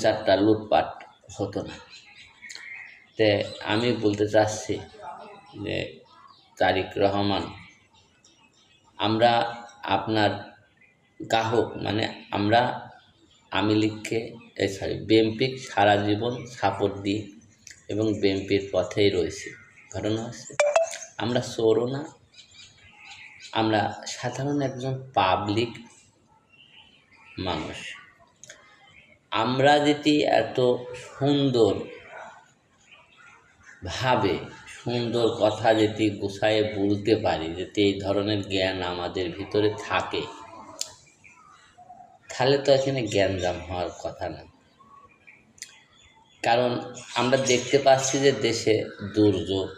চারটা লুটপাট হতো না। তে আমি বলতে চাচ্ছি যে তারেক রহমান, আমরা আপনার গ্রাহক, মানে আমরা আওয়ামী লীগকে বিএনপি সারা জীবন সাপোর্ট দিই এবং বিএনপির পথেই রয়েছি। ঘটনা হচ্ছে আমরা চোরও না, আমরা সাধারণ একজন পাবলিক মানুষ। আমরা যেটি এত সুন্দর ভাবে সুন্দর কথা যেটি গুছায়ে বলতে পারি, যেটি এই ধরনের জ্ঞান আমাদের ভিতরে থাকে, তাহলে তো এখানে জ্ঞানজাম হওয়ার কথা না। কারণ আমরা দেখতে পাচ্ছি যে দেশে দুর্যোগ,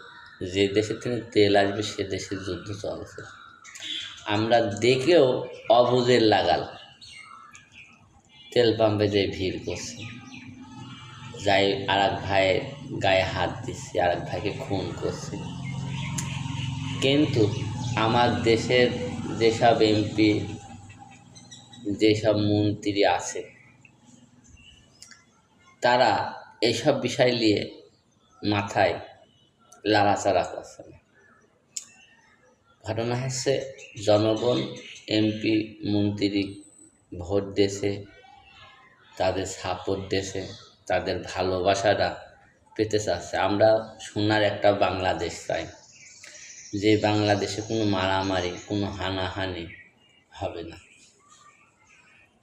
যে দেশে থেকে তেল আসবে সে দেশে যুদ্ধ চলছে। আমরা দেখেও অবুঝের লাগাল তেল পাম্পে যে ভিড় করছে, যাই আর এক ভাইয়ের গায়ে হাত দিচ্ছে, আর এক ভাইকে খুন করছে। কিন্তু আমার দেশের যেসব এমপি, যেসব মন্ত্রী আছে, তারা এইসব বিষয় নিয়ে মাথায় লাড়াচাড়া করছে না। ঘটনা হচ্ছে জনগণ এমপি মন্ত্রী ভোট দিয়েছে, তাদের সাপোর্ট দিয়েছে, তাদের ভালোবাসাটা পেতে চাচ্ছে। আমরা সোনার একটা বাংলাদেশ চাই, যে বাংলাদেশে কোনো মারামারি, কোনো হানাহানি হবে না।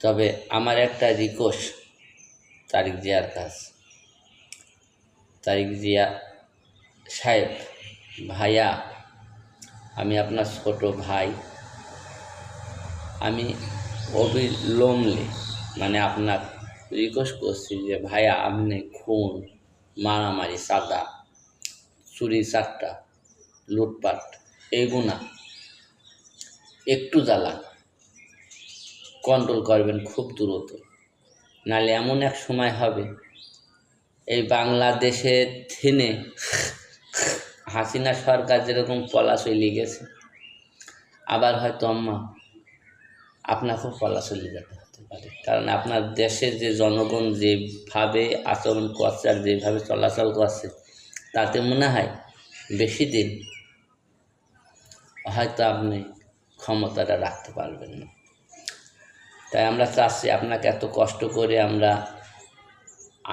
তবে আমার একটা রিকোয়েস্ট তারেক জিয়ার কাছে, তারেক জিয়া সাহেব, ভাইয়া, আমি আপনার ছোট ভাই, আমি অবিলম্বে মানে আপনার রিকোয়েস্ট করছি যে ভাইয়া, আপনি খুন, মারামারি, সাদা, চুরি চারটা, লুটপাট, এইগুলা একটু জ্বালা কন্ট্রোল করবেন খুব দ্রুত। নাহলে এমন এক সময় হবে এই বাংলাদেশের থেনে হাসিনা সরকার যেরকম পলা চলে গেছে, আবার হয়তো আপনাকেও পলা চলে যেতে হতে পারে। কারণ আপনার দেশের যে জনগণ যেভাবে আচরণ করছে আর যেভাবে চলাচল করছে, তাতে মনে হয় বেশি দিন হয়তো আপনি ক্ষমতাটা রাখতে পারবেন না। তাই আমরা চাচ্ছি, আপনাকে এত কষ্ট করে আমরা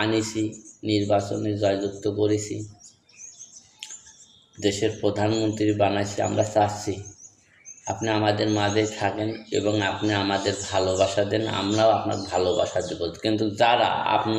আনিছি, নির্বাচনে জয়যুক্ত করেছি, দেশের প্রধানমন্ত্রী বানাইছি, আমরা চাচ্ছি আপনি আমাদের মাঝে থাকেন এবং আপনি আমাদের ভালোবাসা দেন, আমরাও আপনার ভালোবাসা দেব। কিন্তু যারা আপনি